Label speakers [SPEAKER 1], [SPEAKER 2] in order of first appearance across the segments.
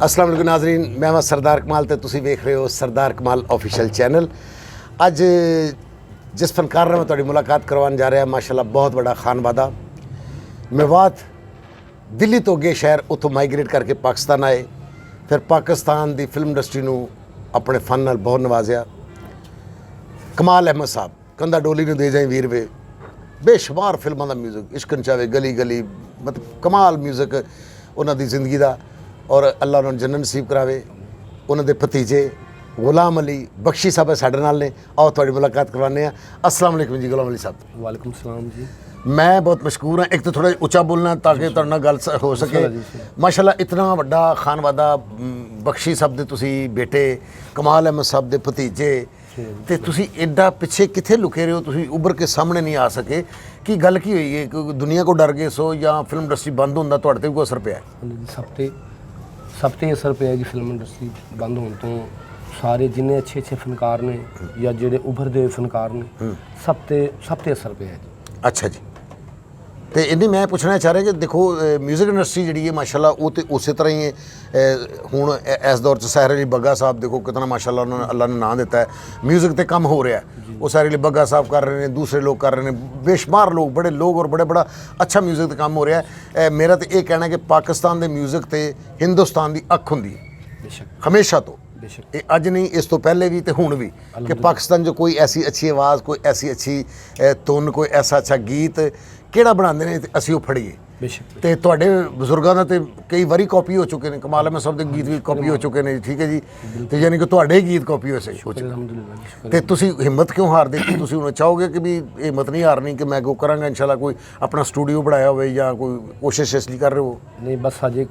[SPEAKER 1] अस्सलाम वालेकुम नाज़रीन, मैं हाँ सरदार कमाल तो तुसी वेख रहे हो सरदार कमाल ऑफिशियल चैनल। अज जिस फनकार ने मैं तुहाडी मुलाकात करवाने जा रहा माशाल्लाह बहुत बड़ा खानवादा मेवात दिल्ली तो अगे शहर उतों माइग्रेट करके पाकिस्तान आए, फिर पाकिस्तान की फिल्म इंडस्ट्री नूं अपने फन नाल बहुत नवाजिया। कमाल अहमद साहब कंधा डोली नूं दे जाए वीर वे, बेशुमार फिल्मों का म्यूजिक, इश्कन चावे गली गली, मतलब कमाल म्यूजिक उन्हां दी जिंदगी दा। और अल्लाह उन्होंने जन्नत नसीब करावे। उन्होंने भतीजे गुलाम अली बख्शी साहब है साढ़े नाल ने, आओ थोड़ी मुलाकात करवाने। अस्सलाम वालेकुम जी गुलाम अली साहब।
[SPEAKER 2] वालेकुम सलाम जी।
[SPEAKER 1] मैं बहुत मशहूर हाँ, एक तो थोड़ा उच्चा बोलना ताकि तुहाडे नाल गल हो सके। माशाल्लाह इतना वड्डा खानवादा बख्शी साहब दे तुसी बेटे, कमाल अहमद साहब दे भतीजे, ते तुसी एडा पिछे किथे लुके रहे हो, तुसी उभर के सामने नहीं आ सके कि गल की हुई है? कि दुनिया को डर गए सो या फिल्म इंडस्ट्री बंद होंदा तुहाडे ते कोई असर पिया?
[SPEAKER 2] सब ते असर पिया जी। फिल्म इंडस्ट्री बंद होने तो सारे जिन्ने अच्छे अच्छे फनकार ने या जेडे उभरदे फनकार ने सब ते असर पिया जी।
[SPEAKER 1] अच्छा जी। तो इन्नी मैं पूछना चाह रहा कि देखो म्यूजिक इंडस्ट्री जी है माशाल्लाह वो तो उस तरह ही हूँ इस दौर च सहर अली बग्गा साहब देखो कितना माशाल्लाह उन्होंने अल्लाह ने नाम दिता है, म्यूजिक तो कम हो रहा है, वो सहर अली बग्गा साहब कर रहे हैं, दूसरे लोग कर रहे हैं, बेशुमार लोग बड़े लोग और बड़ा अच्छा म्यूजिक का काम हो रहा है। मेरा तो ये कहना है कि पाकिस्तान के म्यूजिक तो हिंदुस्तान की अख होंगी हमेशा तो, अज नहीं इस तो पहले भी तो हुण भी, कि पाकिस्तान जो कोई ऐसी अच्छी आवाज़, कोई ऐसी अच्छी धुन, कोई ऐसा अच्छा गीत किहड़ा बनाते हैं असीं वो फड़ीए। तो तुहाडे बजुर्गों का तो कई बारी कॉपी हो चुके हैं, कमाल अहमद साहब के गीत भी कॉपी हो चुके हैं, ठीक है जी। तो यानी कि तुहाडे गीत कॉपी हो चुके। तो तुसीं हिम्मत क्यों हारदे कि तुसीं हुण चाहोगे कि भी हिम्मत नहीं हारनी कि मैं को करांगा इंशाल्लाह, कोई अपना स्टूडियो बनाया हो या कोई कोशिश इसलिए कर रहे हो?
[SPEAKER 2] नहीं, बस अजे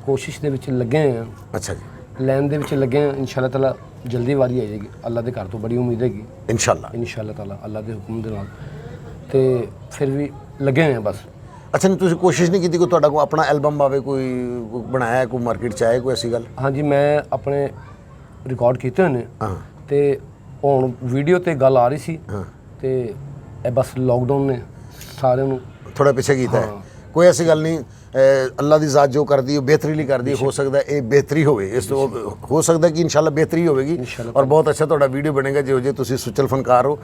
[SPEAKER 2] कोशिश दे विच लगे हैं।
[SPEAKER 1] अच्छा जी।
[SPEAKER 2] लैन दे विच लगे हैं, इंशाल्लाह ताला जल्दी वारी आ जाएगी। अल्लाह के घर तो बड़ी उम्मीद हैगी इंशाल्लाह ताला, अल्लाह के हुक्म दे नाल। तो फिर भी लगे हैं बस।
[SPEAKER 1] अच्छा, नहीं तुसीं कोशिश नहीं की कोई तुहाडा कोई अपना एल्बम आवे, कोई बनाया, कोई मार्केट च आए, कोई ऐसी गल?
[SPEAKER 2] हाँ जी, मैं अपने रिकॉर्ड किए ने। तो हुण वीडियो ते गल आ रही सी, तो बस लॉकडाउन ने सारे
[SPEAKER 1] थोड़ा पिछे किया है। कोई ऐसी गल नहीं, अल्लाह की ज़ात जो कर दी वो बेहतरी लिए कर दी, हो सकता है ये बेहतरी हो, इस तो हो सकता है कि इंशाल्लाह बेहतरी होगी और बहुत अच्छा तुहाडा वीडियो बनेगा जो जे तुसीं सुचल फनकार हो।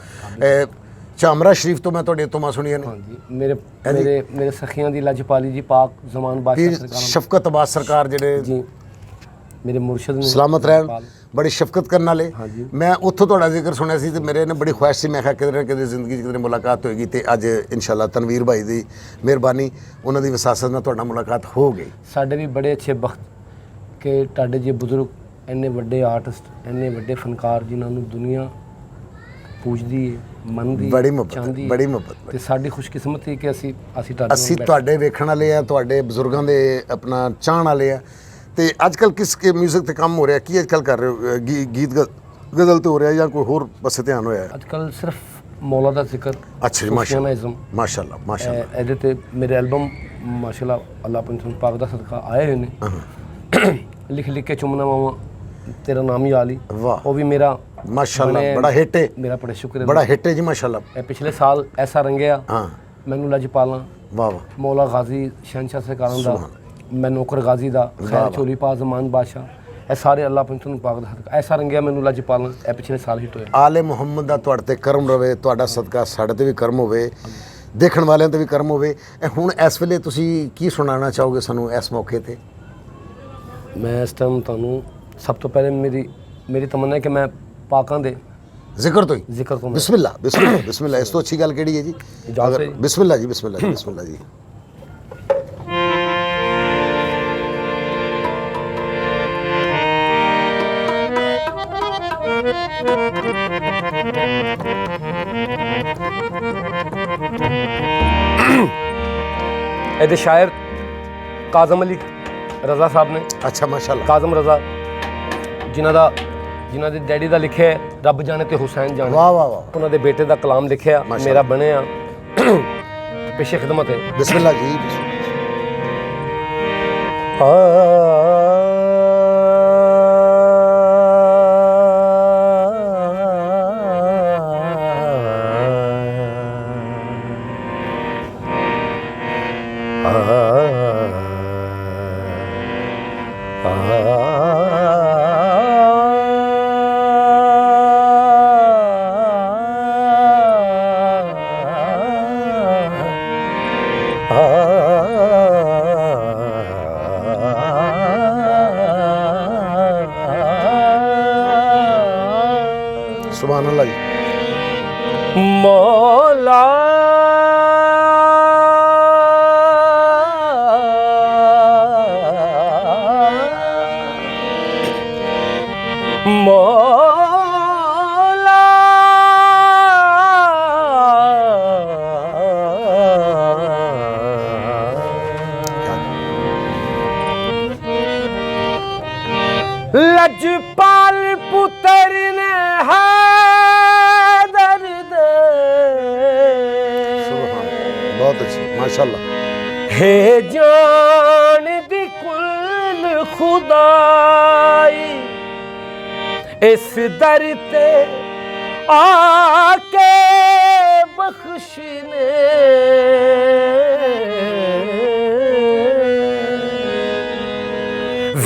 [SPEAKER 1] चामरा शरीफ तो मैं तुहाडे तो सुनिया ने।
[SPEAKER 2] हाँ जी, मेरे सखियां दी लजपाली जी, पाक जमान बादशाह सरकार,
[SPEAKER 1] शफकत अब्बास सरकार जेडे
[SPEAKER 2] जी मेरे मुर्शद ने,
[SPEAKER 1] सलामत रहन, बड़ी शफकत करने वाले। मैं उत्थों तुहाडा जिक्र सुनिया सी, मेरे ने बड़ी ख्वाहिश सी, मैं कहा किधर किधर जिंदगी किधर मुलाकात होएगी, तो अज इंशाल्लाह तनवीर भाई की मेहरबानी, उन्होंने विसासत में तुहाडा मुलाकात हो गई।
[SPEAKER 2] साडे भी बड़े अच्छे वक्त के तुहाडे जे बुजुर्ग, इन्ने वड्डे आर्टिस्ट, इन्ने वड्डे फनकार जिन्होंने दुनिया पूजदी है, मनदी,
[SPEAKER 1] बड़ी मुहब्बत
[SPEAKER 2] ते साडी खुशकिस्मती कि
[SPEAKER 1] असी तुहाडे वेखण वाले आ, तुहाडे बुजुर्गों दे अपना चाहण वाले आ। तो अजकल किस के म्यूजिक ते काम हो रहा, की अजकल कर रहे हो? गीत गजल तो हो रहा है या कोई होर पासे ध्यान होया है?
[SPEAKER 2] अजकल सिर्फ मौला दा जिक्र।
[SPEAKER 1] अच्छा जी, माशाल्लाह माशाल्लाह।
[SPEAKER 2] एदे ते मेरे एल्बम माशाल्लाह अल्लाह अपने पाक दा सदका आए हुए ने। लिख लिख के चुमना मामा तेरा नाम ही आली, वो भी मेरा
[SPEAKER 1] माशाल्लाह बड़ा हिट है।
[SPEAKER 2] मेरा बड़ा शुक्र है,
[SPEAKER 1] बड़ा हिट है जी माशाल्लाह।
[SPEAKER 2] पिछले साल ऐसा रंगया,
[SPEAKER 1] हाँ
[SPEAKER 2] मैनू लजपाला,
[SPEAKER 1] वाह वाह,
[SPEAKER 2] मौला गाजी शहनशाह सरकारां दा, मैं नौकर गाजी दा, खैर चोली पा जमान बादशाह, ये सारे अल्लाह पंचन पाक दा सदका ऐसा रंगया मैनू लजपाला, ये पिछले साल हिट होया।
[SPEAKER 1] आले मुहम्मद दा तुहाडे ते करम रवे, तुहाडा सदका साडे ते भी करम होवे, देखण वालियां ते भी करम होवे। हुण इस वेले तुसीं की सुनाना चाहोगे सानू इस मौके ते?
[SPEAKER 2] मैं इस टाइम तुहानू सब तो पहले मेरी तमन्ना है कि मैं पाकां दे
[SPEAKER 1] जिक्र तो ही बिस्मिल्लाह बिस्मिल्लाह बिस्मिल्लाह, इस तो अच्छी गल केड़ी है जी? अगर बिस्मिल्लाह जी, बिस्मिल्लाह जी, बिस्मिल्लाह जी।
[SPEAKER 2] ਇਹਦੇ शायर काजम अली रज़ा साहब ने।
[SPEAKER 1] अच्छा माशाल्लाह।
[SPEAKER 2] काजम रज़ा जिन्हों के डैडी का लिखे रब जाने तो हुसैन जाने,
[SPEAKER 1] वाह वाह वाह,
[SPEAKER 2] उन्होंने बेटे का कलाम लिखे, मेरा बने पेशे खिदमत है।
[SPEAKER 1] बिस्मिल्लाह जी। सुभान अल्लाह जी।
[SPEAKER 2] मौला मौला लजपाल पुत्र ने हैदर दे
[SPEAKER 1] बहुत अच्छी माशाल्लाह।
[SPEAKER 2] हे जान दी कुल खुदाई इस दर ते आके बख्शने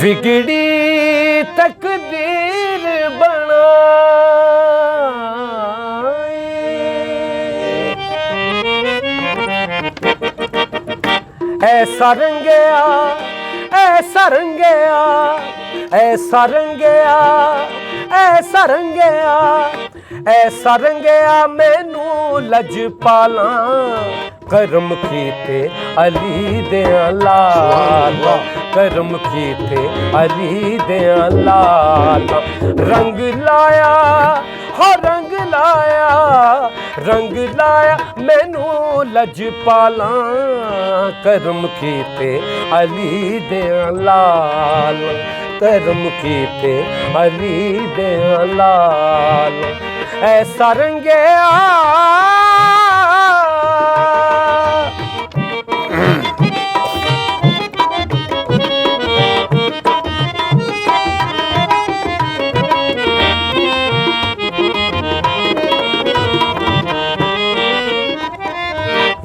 [SPEAKER 2] बिगड़ी तकदीर बनाई। ऐसा रंगया ऐसा रंगया ऐसा रंगया ऐसा रंगया ऐसा रंगया मैनू लजपाला करम कीते अली दे लाल करम कीते अली दे लाल रंग लाया हो रंग लाया मैनू लजपाला करम कीते अली दे लाल करम कीते अली दे लाल ऐसा रंगया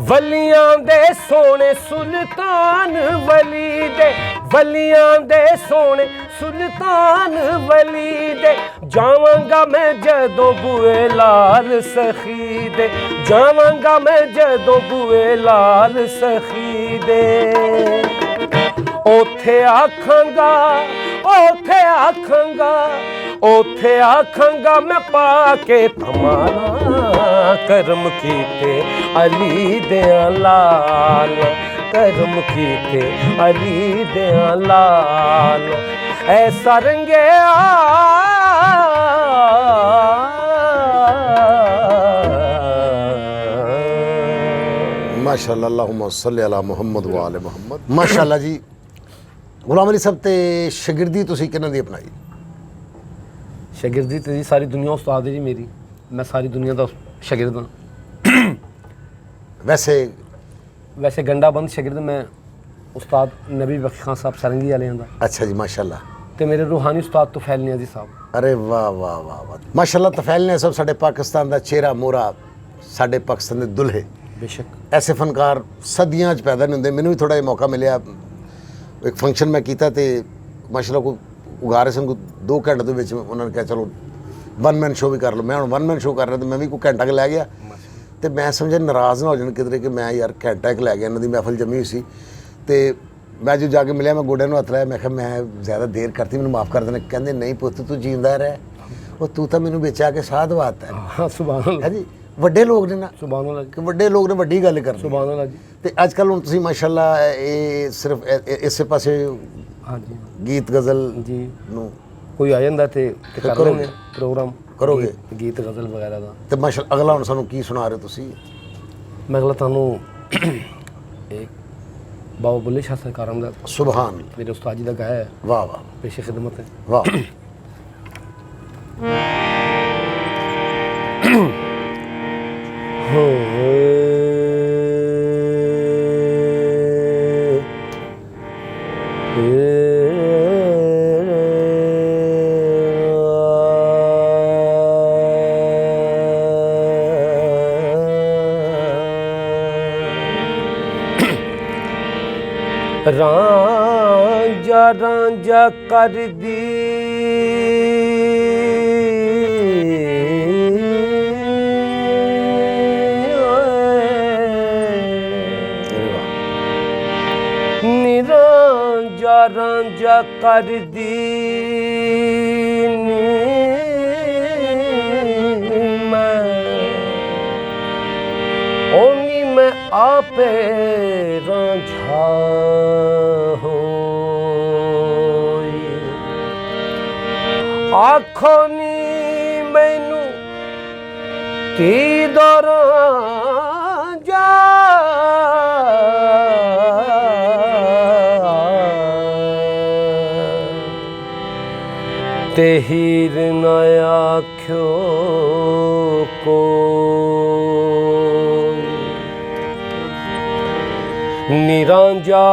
[SPEAKER 2] वलियां दे सोने सुल्तान वली दे वलियां दे सोने सुल्तान वली दे जावांगा मैं जदों बुए लाल सखी दे जावांगा मैं जदों बुए लाल सखी दे ओथे आखांगा ओथे आखांगा ओथे आखांगा मैं पाके धमाला करम कीते अली दे लाल करम कीते अली दे लाल ऐसा रंगया
[SPEAKER 1] माशाल्लाह अल्लाहुम्मा सल्ली अला मुहम्मद व आले मुहम्मद। माशाल्लाह जी। गुलाम अली साहब ते शागिर्दी तुसी किन्हां दी अपनाई?
[SPEAKER 2] शागिर्दी ते जी सारी दुनिया उस्ताद है जी मेरी, मैं सारी दुनिया दा शागिर्द हां। वैसे गंडाबंद शागिर्द मैं उस्ताद नबी बख्श खान साहब सरंगी वालियां दा।
[SPEAKER 1] अच्छा जी माशाल्लाह।
[SPEAKER 2] ते मेरे रूहानी उस्ताद तुफैल नियाज़ी साहब।
[SPEAKER 1] अरे वाह वाह वाह वाह माशाल्लाह। तुफैल नियाज़ी साहब साडे पाकिस्तान दा चेहरा मोहरा, साडे पाकिस्तान दे दुल्हे।
[SPEAKER 2] बेशक
[SPEAKER 1] ऐसे फनकार सदियां च पैदा नहीं होंदे। मैनू भी थोड़ा जिहा मौका मिलिया, एक फंक्शन मैं कीता ते माशाल्लाह को उगा रहे सन 2 घंटे दे विच उन्होंने कहा चलो वन मैन शो भी कर लो। मैं हुण वन मैन शो कर रहा तो मैं भी कोई घंटा क लै गया तो मैं समझा नाराज़ ना हो जान किधरे कि मैं यार घंटा एक लै गया। इन्हों की महफिल जमी हुई सी ते मैं जो जाके मिलिया मैं गोडे नूं हत्थ लाया, मैं कहा मैं ज़्यादा देर करती, मैनूं माफ़ कर देना। कहंदे नहीं पुत्त तू जींदा रह, वो तू तो मैनूं विच आके साह दवाता है।
[SPEAKER 2] हाँ सुभान अल्लाह
[SPEAKER 1] है जी। ਵੱਡੇ ਲੋਕ ਨੇ ਨਾ,
[SPEAKER 2] ਸੁਭਾਨ ਅੱਲਾਹ
[SPEAKER 1] ਕਿ ਵੱਡੇ ਲੋਕ ਨੇ ਵੱਡੀ ਗੱਲ ਕਰਦੇ।
[SPEAKER 2] ਸੁਭਾਨ ਅੱਲਾਹ ਜੀ।
[SPEAKER 1] ਤੇ ਅੱਜ ਕੱਲ੍ਹ ਹੁਣ ਤੁਸੀਂ ਮਾਸ਼ਾਅੱਲਾ ਇਹ ਸਿਰਫ ਇਸੇ ਪਾਸੇ
[SPEAKER 2] ਹਾਂਜੀ
[SPEAKER 1] ਗੀਤ ਗਜ਼ਲ
[SPEAKER 2] ਜੀ
[SPEAKER 1] ਨੂੰ
[SPEAKER 2] ਕੋਈ ਆ ਜਾਂਦਾ ਤੇ ਕਰ ਲੈਂਦੇ ਪ੍ਰੋਗਰਾਮ
[SPEAKER 1] ਕਰੋਗੇ
[SPEAKER 2] ਗੀਤ ਗਜ਼ਲ ਵਗੈਰਾ ਦਾ।
[SPEAKER 1] ਤੇ ਮਾਸ਼ਾਅੱਲਾ ਅਗਲਾ ਹੁਣ ਸਾਨੂੰ ਕੀ ਸੁਣਾ ਰਹੇ ਤੁਸੀਂ?
[SPEAKER 2] ਮੈਂ ਅਗਲਾ ਤੁਹਾਨੂੰ ਇੱਕ ਬਾਬਾ ਬੁੱਲੇ ਸ਼ਾਹ ਸਰਕਾਰ ਦਾ
[SPEAKER 1] ਸੁਭਾਨ
[SPEAKER 2] ਮੇਰੇ ਉਸਤਾਦ ਜੀ ਦਾ ਗਾਇਆ ਹੈ।
[SPEAKER 1] ਵਾਹ ਵਾਹ
[SPEAKER 2] ਪੇਸ਼ੇ ਖਿਦਮਤ ਹੈ।
[SPEAKER 1] ਵਾਹ
[SPEAKER 2] ਰਾਂਝਾ ਰਾਂਝਾ ਕਰਦੀ ਨੀ ਰਾਂਝਾ ਰਾਂਝਾ ਕਰਦੀ ਨੀ पे रांझा होई आखो नी मैनू ती दौरा जा ते हीर न आख्यो को निरांजा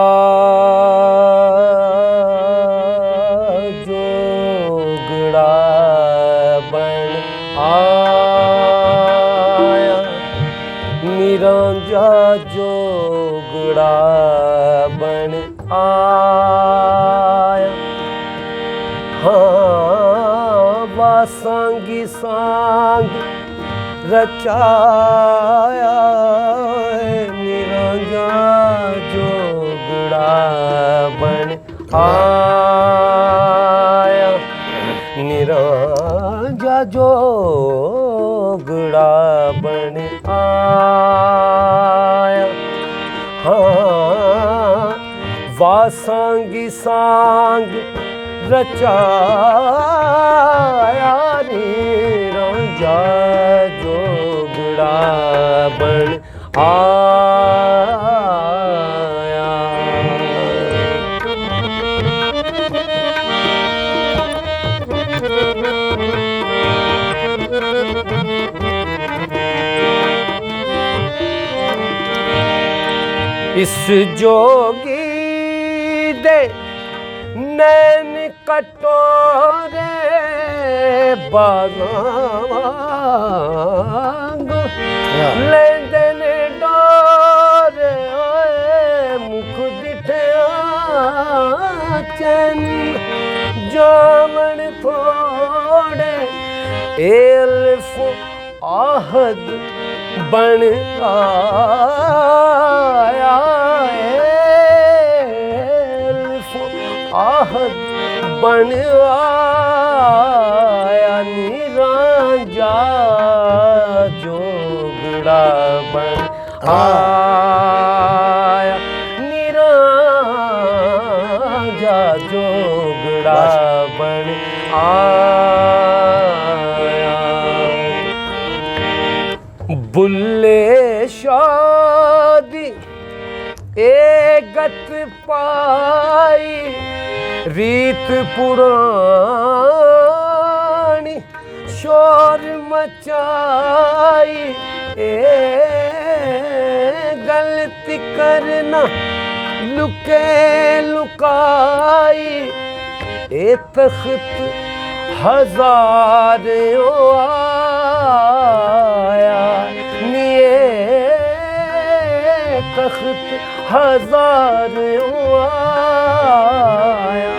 [SPEAKER 2] जोगड़ा बन आया निरांजा जोगड़ा बन आया हाँ वासांगी सांग रचाया निरांजा जोगड़ा बन आया निरांजा जोगड़ा बन आया हाँ वासांगी सांग रचाया निरांजा जोगड़ा बन आया इस जोगी दे नैन कटोरे बागांग लेंदे ने डोरे मुख दिठया चैन जामन थोड़े एल्फ आहद बन आया आहद बन आया निरांजा जोगड़ा बन आया निरांजा जोगड़ा बन आया बुल्ले शादी गत पाई रीत पुरानी शोर मचाई गलती करना लुके लुकाई तख्त हजार आया निये तख्त हजार आया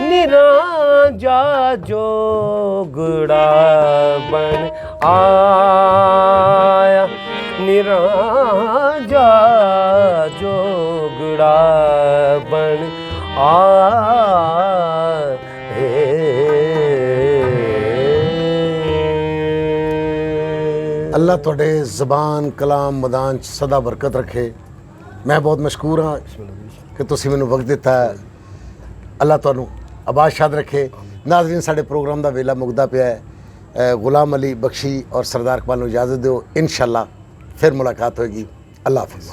[SPEAKER 2] निरांजा जोगड़ा बन आया निरांजा जोगड़ा बन
[SPEAKER 1] अल्लाह तुहाडे ज़बान कलाम मैदान सदा बरकत रखे। मैं बहुत मशकूर हाँ कि तुसीं मैनूं वक्त दिता है। अल्लाह तुहानूं आबाद शाद रखे। नाज़रीन साडे प्रोग्राम का वेला मुकदा पिया है। गुलाम अली बख्शी और सरदार इकबाल नूं इजाज़त दिओ। इंशाअल्लाह फिर मुलाकात होएगी। अल्लाह हाफ़िज़।